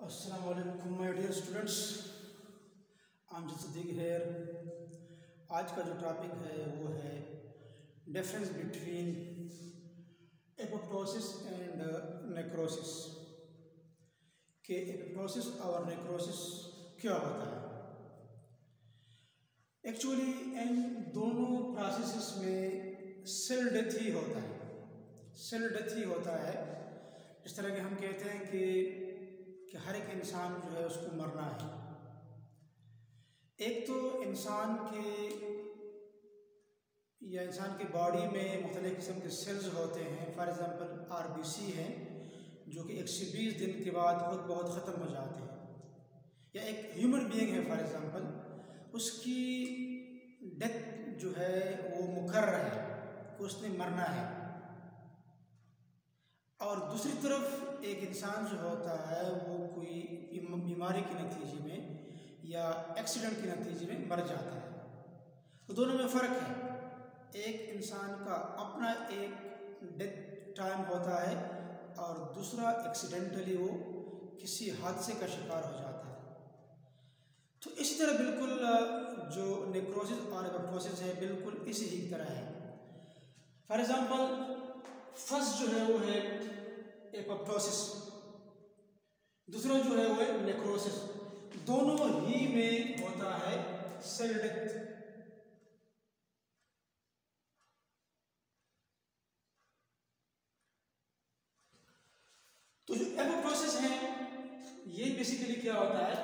Assalamu alaikum my dear students, I'm Siddiq here। आज का जो टॉपिक है वो है difference between apoptosis and necrosis, कि एपोप्टोसिस और नेक्रोसिस क्या होता है। एक्चुअली इन दोनों प्रोसेसेस में सेल डेथ ही होता है, सेल डेथ ही होता है। इस तरह के हम कहते हैं कि हर एक इंसान जो है उसको मरना है। एक तो इंसान के बॉडी में मुख्तलिफ़ किस्म के सेल्स होते हैं। फॉर एग्ज़ाम्पल आरबीसी हैं जो कि 120 दिन के बाद खुद बहुत ख़त्म हो जाते हैं। या एक ह्यूमन बीइंग है फॉर एग्ज़ाम्पल, उसकी डेथ जो है वो मुकर्रर है कि उसने मरना है। और दूसरी तरफ एक इंसान जो होता है वो कोई बीमारी के नतीजे में या एक्सीडेंट के नतीजे में मर जाता है। तो दोनों में फ़र्क है। एक इंसान का अपना एक डेथ टाइम होता है और दूसरा एक्सीडेंटली वो किसी हादसे का शिकार हो जाता है। तो इसी तरह बिल्कुल जो नेक्रोसिस और एपोप्टोसिस है बिल्कुल इसी ही तरह है। फॉर एग्ज़ाम्पल फर्स्ट जो है वो है एपोप्टोसिस, दूसरा जो है वो है नेक्रोसिस। दोनों ही में होता है सेल डेथ। तो जो एपोप्टोसिस है ये बेसिकली क्या होता है,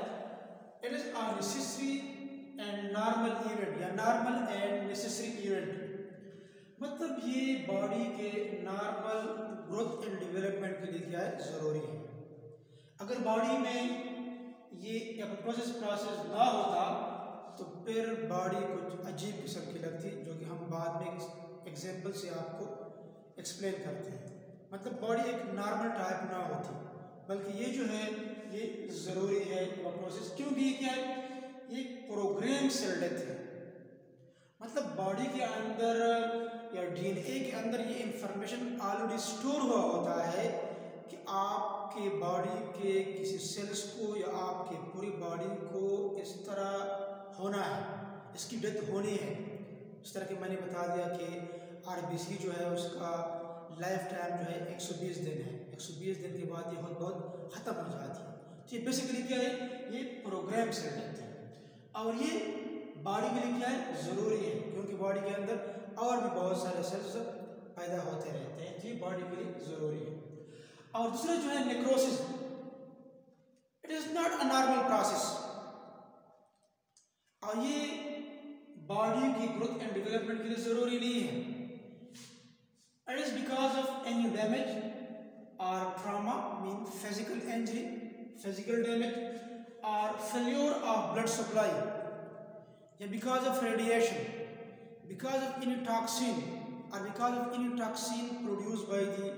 it is a necessary and normal event या नॉर्मल एंड नेसेसरी इवेंट। मतलब ये बॉडी के नॉर्मल ग्रोथ एंड डेवलपमेंट के लिए क्या है, ज़रूरी है। अगर बॉडी में ये एपोप्टोसिस प्रोसेस ना होता तो फिर बॉडी कुछ अजीब किस्म की लगती, जो कि हम बाद में एग्जाम्पल से आपको एक्सप्लेन करते हैं। मतलब बॉडी एक नॉर्मल टाइप ना होती, बल्कि ये जो है ये ज़रूरी है एपोप्टोसिस। क्योंकि ये क्या है, ये प्रोग्राम सेल डेथ है। मतलब बॉडी के अंदर या डीएनए के अंदर ये इंफॉर्मेशन ऑलरेडी स्टोर हुआ होता है कि आपके बॉडी के किसी सेल्स को या आपके पूरी बॉडी को इस तरह होना है, इसकी डेथ होनी है। इस तरह के मैंने बता दिया कि आरबीसी जो है उसका लाइफ टाइम जो है 120 दिन है। 120 दिन के बाद ये बहुत ख़त्म हो जाती है। तो ये बेसिकली क्या है, ये प्रोग्राम सेल डेथ है। और ये बॉडी के लिए क्या है, ज़रूरी है, क्योंकि बॉडी के अंदर और भी बहुत सारे सेल्स पैदा होते रहते हैं। ये बॉडी के लिए ज़रूरी है। और दूसरा जो है necrosis, it is not a normal process. और ये बॉडी की ग्रोथ एंड डेवलपमेंट के लिए ज़रूरी नहीं है। It is because of any damage और trauma, mean physical injury, physical damage और फेल्योर ऑफ ब्लड सप्लाई, या because of radiation, because of any toxin or because of any toxin produced by the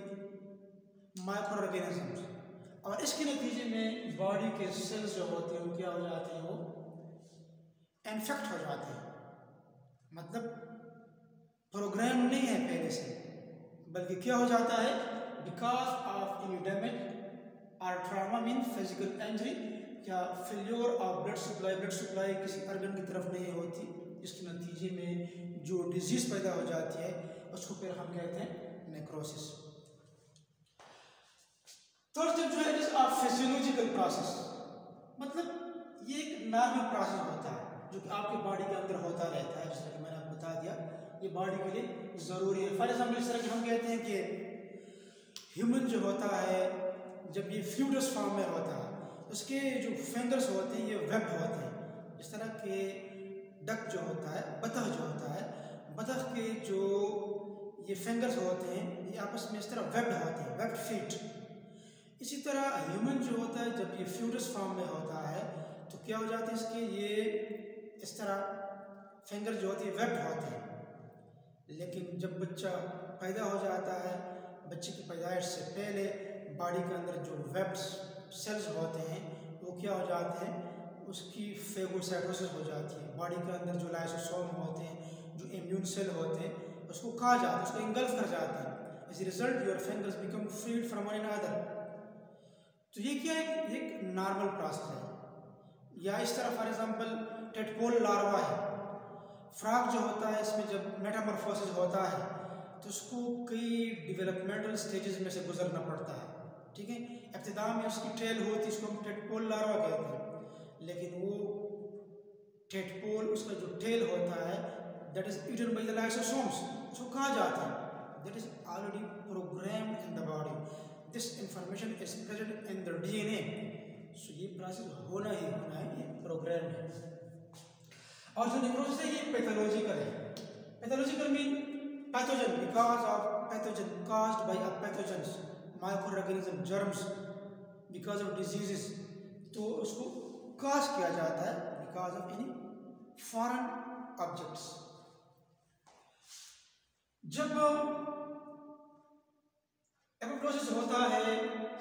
microorganisms। और इसके नतीजे में body के sales जो होते हैं वो क्या हो जाते हैं, वो इन्फेक्ट हो जाते हैं। मतलब प्रोग्राम नहीं है पहले से, बल्कि क्या हो जाता है, बिकॉज ऑफ एनी डैमेज और ट्रॉमा मीन फिजिकल इंजरी या फेल्योर ऑफ ब्लड सप्लाई किसी ऑर्गन की तरफ नहीं होती, जिसके नतीजे में जो डिजीज पैदा हो जाती है उसको फिर हम कहते हैं नेक्रोसिस। थर्ड स्टेप जो है it is a physiological process. मतलब ये एक नॉर्मल प्रोसेस होता है जो कि आपके बॉडी के अंदर होता रहता है। जैसा कि मैंने आपको बता दिया, ये बॉडी के लिए ज़रूरी है। फॉर एग्जाम्पल इस तरह कि हम कहते हैं कि ह्यूमन जो होता है जब ये फ्यूटस फॉर्म में होता है, उसके जो फिंगर्स होते हैं ये वेब होते हैं। इस तरह के डक जो होता है, बतख जो होता है, बतख के जो ये फिंगर्स होते हैं ये आपस में इस तरह वेब्ड होते हैं, वेब्ड फीट। इसी तरह ह्यूमन जो होता है जब ये फ्यूटस फॉर्म में होता है तो क्या हो जाता है, इसके ये इस तरह फिंगर जो होती है वेब्ड होते हैं। लेकिन जब बच्चा पैदा हो जाता है, बच्चे की पैदाइश से पहले बॉडी के अंदर जो वेब्ड सेल्स होते हैं वो क्या हो जाते हैं, उसकी फेगोसाइटोसिस हो जाती है। बॉडी के अंदर जो लाइसोसोम होते हैं, जो इम्यून सेल होते हैं, उसको खा जाते हैं, उसको इंगल्फ कर जाते हैं। As a result your fingers become freed from one another. तो ये क्या है, एक नॉर्मल प्रोसेस है। या इस तरह फॉर एग्जांपल टेडपोल लार्वा है, फ्रॉग जो होता है इसमें जब मेटामॉर्फोसिस होता है तो उसको कई डेवलपमेंटल स्टेजेस में से गुजरना पड़ता है, ठीक है। इब्तिदा में उसकी टेल होती है, इसको हम टेडपोल लार्वा कहते हैं, लेकिन वो टेडपोल उसका जो टेल होता है that is eaten by the lysosomes, उसको कहा जाता है that is already programmed in the body, this information is present in the DNA. So ये प्रोसेस होना ही होना है, ये प्रोग्राम है। और जो नेक्रोसिस है ये पैथोलॉजिकल है। Pathological mean pathogen, because of pathogen caused by a pathogens, microorganism, germs, because of diseases, तो उसको कॉज किया जाता है because of any foreign objects. जब एपोप्टोसिस होता है,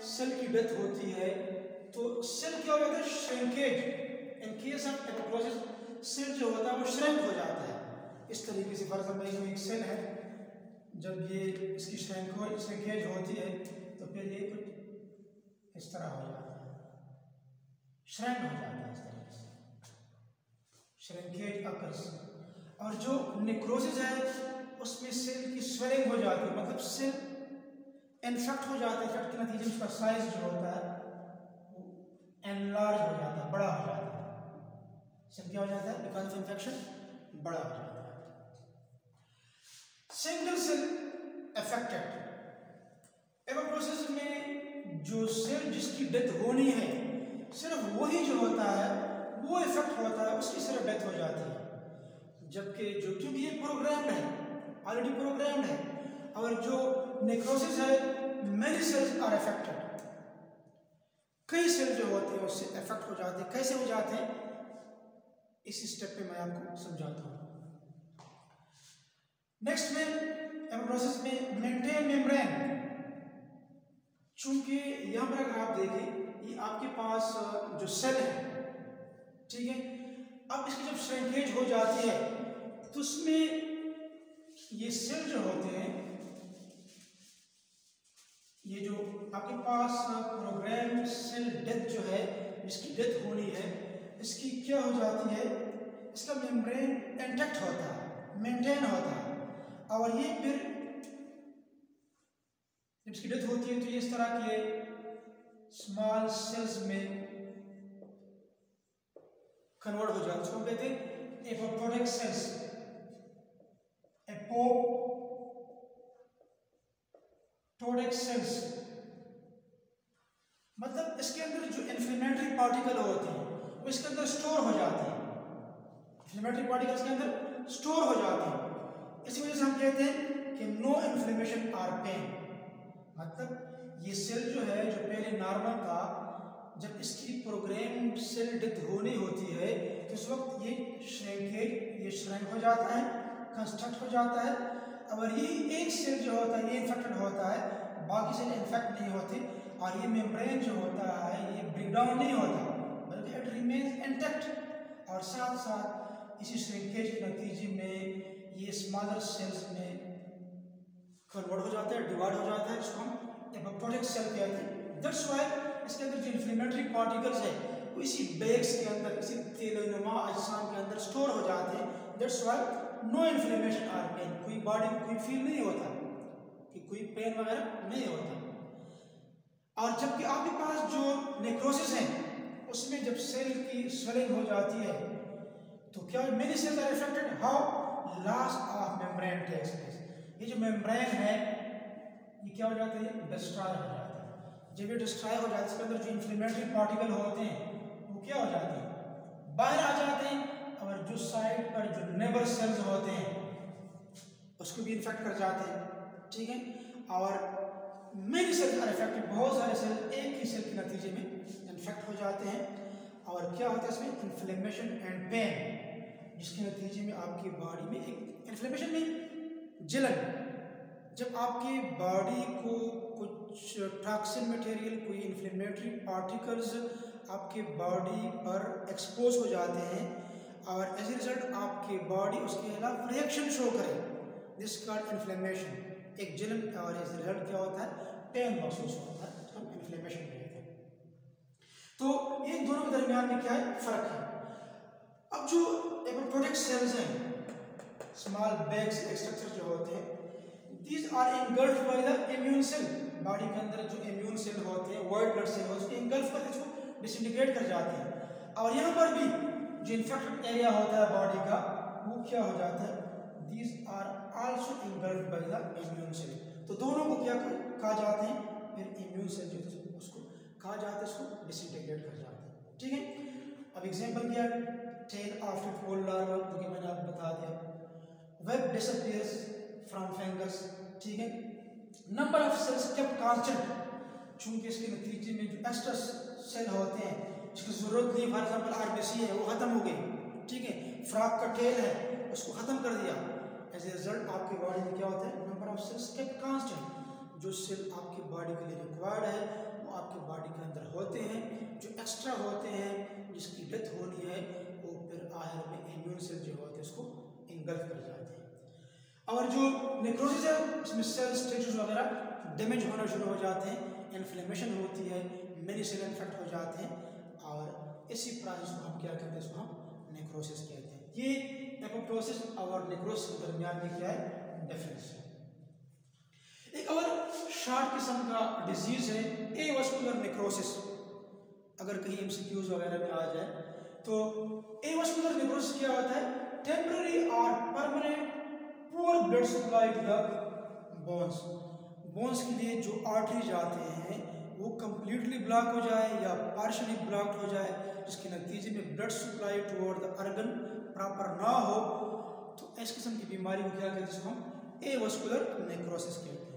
सेल की डेथ होती है, तो सेल क्या हो जाता है, shrinkage. In case of apoptosis cell जो होता है वो श्रिंक हो जाता है इस तरीके से। फॉर एग्जाम्पल इसमें एक सेल है, जब ये इसकी श्रिंकेज होती है तो फिर ये कुछ इस तरह हो जाता है, श्रिंक हो जाता है इस तरीके से, श्रिंकेज अकर्स। और जो नेक्रोसिस है उसमें सेल की स्वेलिंग हो जाती है, मतलब सेल इन्फेक्ट हो जाता है, इन्फेक्ट के नतीजे में उसका साइज जो होता है वो एनलार्ज हो जाता है, बड़ा हो जाता है। सेल क्या हो जाता है, बिकॉज ऑफ इन्फेक्शन बड़ा हो जाता है। सिंगल सेल अफेक्टेड, एपोप्टोसिस में जो सेल जिसकी डेथ होनी है सिर्फ वही जो होता है वो इफेक्ट होता है, उसकी सिर्फ डेथ हो जाती है। जबकि जो क्योंकि ये प्रोग्राम्ड है, ऑलरेडी प्रोग्राम्ड है, और जो नेक्रोसिस है मेनी सेल्स आर अफेक्टेड, कई सेल जो होते हैं उससे अफेक्ट हो जाते हैं। कैसे हो जाते हैं इसी स्टेप पे मैं आपको समझाता हूँ। नेक्स्ट में एपोप्टोसिस में मेंटेन मेम्ब्रेन, चूंकि यहाँ पर अगर आप देखें ये आपके पास जो सेल है, ठीक है, अब इसकी जब श्रिंकेज हो जाती है तो उसमें ये सेल जो होते हैं, ये जो आपके पास प्रोग्राम सेल डेथ जो है, जिसकी डेथ होनी है, इसकी क्या हो जाती है, इसका मेम्ब्रेन इंटैक्ट होता है, मेंटेन होता है। और ये फिर जब इसकी डेथ होती है तो ये इस तरह के स्मॉल सेल्स में कन्वर्ट हो जाता है, उसको हम कहते हैं एपोप्टोटिक सेल्स, एपोप्टोटिक सेल्स। मतलब इसके अंदर जो इन्फ्लेमेटरी पार्टिकल होते हैं वो इसके अंदर स्टोर हो जाते हैं, इन्फ्लेमेटरी पार्टिकल इसके अंदर स्टोर हो जाते हैं। इसी वजह से हम कहते हैं कि नो इन्फ्लेमेशन आर पेन, मतलब ये सेल जो है जो पहले नॉर्मल था, जब इसकी प्रोग्राम सेल डेथ होनी होती है तो उस वक्त ये श्रिंकेज, ये श्रिंक हो जाता है, कंस्ट्रक्ट हो जाता है। और ये एक सेल जो होता है ये इन्फेक्टेड होता है, बाकी सेल इन्फेक्ट नहीं होते, और ये मेम्ब्रेन जो होता है ये ब्रेक डाउन नहीं होता बल्कि इट रिमेन्स इंटैक्ट। और साथ साथ इसी श्रिंकेज के नतीजे में ये स्मॉलर सेल्स में कन्वर्ट हो जाता है, डिवाइड हो जाता है, जिसको हम एपोप्टोटिक सेल कहते हैं। दैट्स व्हाई इसके अंदर जो इन्फ्लेमेटरी पार्टिकल्स है वो इसी बैग्स के अंदर, इसी तेलनुमा अजसाम के अंदर स्टोर हो जाते हैं। That's why no inflammation or pain, कोई बॉडी में कोई फील नहीं होता कि कोई पेन वगैरह नहीं होता। और जबकि आपके पास जो नेक्रोसिस है उसमें जब सेल की स्वेलिंग हो जाती है तो क्या many cells are affected, how, loss of membrane takes place. ये जो मेम्ब्रेन है ये क्या हो जाता है, डिस्ट्रॉय हो जाता है। जब ये डिस्ट्रॉय हो जाता है इसके अंदर जो इन्फ्लेमेटरी पार्टिकल होते हैं वो क्या हो जाते हैं, बाहर आ जाते हैं, और जो साइड पर जो नेबर सेल्स होते हैं उसको भी इन्फेक्ट कर जाते हैं, ठीक है। और मेनी सेल्स आर अफेक्टेड, बहुत सारे सेल एक ही सेल के नतीजे में इन्फेक्ट हो जाते हैं। और क्या होता है इसमें, इन्फ्लेमेशन एंड पेन, जिसके नतीजे में आपकी बॉडी में एक इन्फ्लेमेशन में जलन, जब आपकी बॉडी को कुछ टॉक्सिन मटेरियल, कोई इन्फ्लेमेटरी पार्टिकल्स आपके बॉडी पर एक्सपोज हो जाते हैं और एज ए रिजल्ट आपकी बॉडी उसके खिलाफ रिएक्शन शो करे, दिस कॉल्ड इन्फ्लेमेशन, एक जलन, और एज ए रिजल्ट क्या होता है, पेन महसूस होता है, तो हम इन्फ्लेमेशन कहते हैं। दरमियान में क्या है, फर्क है। अब जो एपोप्टोटिक सेल्स हैं, स्मॉल बैग्स स्ट्रक्चर जो होते हैं, these are engulfed by the immune cell. Body के अंदर जो इम्यून सेल होते हैं, व्हाइट ब्लड सेल होते हैं, इनगल्फ करके इसको डिसइंटीग्रेट कर जाते हैं। और यहाँ पर भी जो इन्फेक्टेड एरिया होता है बॉडी का, वो क्या हो जाता है, these are also engulfed by the immune cell. तो दोनों को क्या कहा जाते हैं, फिर इम्यून सेल जो है उसको कहा जाता है, इसको डिसइंटीग्रेट कर जाते हैं। ठीक है, अब एग्जांपल क्या है, टेल ऑफ टिडपोल लार्वा, जो कि मैंने आपको बता दिया। Web disappears from fungus. ठीक है, number of cells kept constant, चूंकि इसके नतीजे में जो एक्स्ट्रा सेल होते हैं जिसकी जरूरत नहीं, फॉर एग्जांपल आरबीसी है वो खत्म हो गई। ठीक है, फ्रॉग का टेल है उसको खत्म कर दिया। एज ए रिजल्ट आपकी बॉडी में क्या होता है, number of cells kept constant. जो सेल आपकी बॉडी के लिए रिक्वायर्ड है वो आपकी बॉडी के अंदर होते हैं, जो एक्स्ट्रा होते हैं जिसकी डेथ होनी है वो फिर आखिर में इम्यून सेल जो होते हैं उसको इंगल्फ कर जाते हैं। और जो नेक्रोसिस है उसमें सेल स्टेजेस वगैरह डैमेज होना शुरू हो जाते हैं, इन्फ्लेमेशन होती है, मेनी सेल इन्फेक्ट हो जाते हैं, और इसी प्रोसेस को हम क्या कहते हैं, इसको हम नेक्रोसिस कहते हैं। ये एपोप्टोसिस और नेक्रोसिस के दरमियान में क्या है, डिफरेंस है। एक और शॉर्ट किस्म का डिजीज है एवास्कुलर नेक्रोसिस। अगर कहीं एमसीक्यूज वगैरह में आ जाए तो एवास्कुलर नेक्रोसिस क्या होता है, टेम्पररी और permanent poor blood supply to the bones. Bones के लिए जो आर्टरी जाते हैं वो कंप्लीटली ब्लॉक हो जाए या पार्शियली ब्लॉक हो जाए, जिसके नतीजे में blood supply toward the organ proper ना हो, तो इस किस्म की बीमारी को क्या कहते हैं, जिसको हम एवास्कुलर नेक्रोसिस कहते हैं।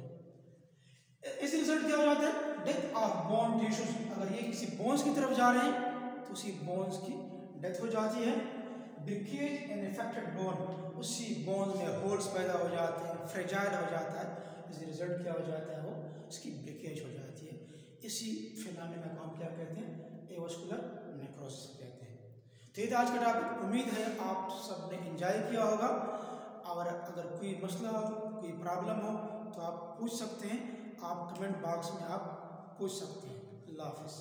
इस रिजल्ट क्या हो जाता है, डेथ ऑफ बोन टिश्यूज। अगर ये किसी बोन्स की तरफ जा रहे हैं तो उसी बोन्स की डेथ हो जाती है। ब्रेकेज इन इफेक्टेड बोन, उसी बोन में होल्स पैदा हो जाते हैं, फ्रेजाइल हो जाता है। इस रिजल्ट क्या हो जाता है, वो इसकी ब्रेकेज हो जाती है। इसी फिनोमेना को हम क्या कहते हैं, एवास्कुलर नेक्रोसिस कहते हैं। तो ये आज का टॉपिक, उम्मीद है आप सब ने एंजॉय किया होगा। और अगर कोई मसला हो, कोई प्रॉब्लम हो तो आप पूछ सकते हैं, आप कमेंट बॉक्स में आप पूछ सकते हैं। अल्लाह हाफिज़।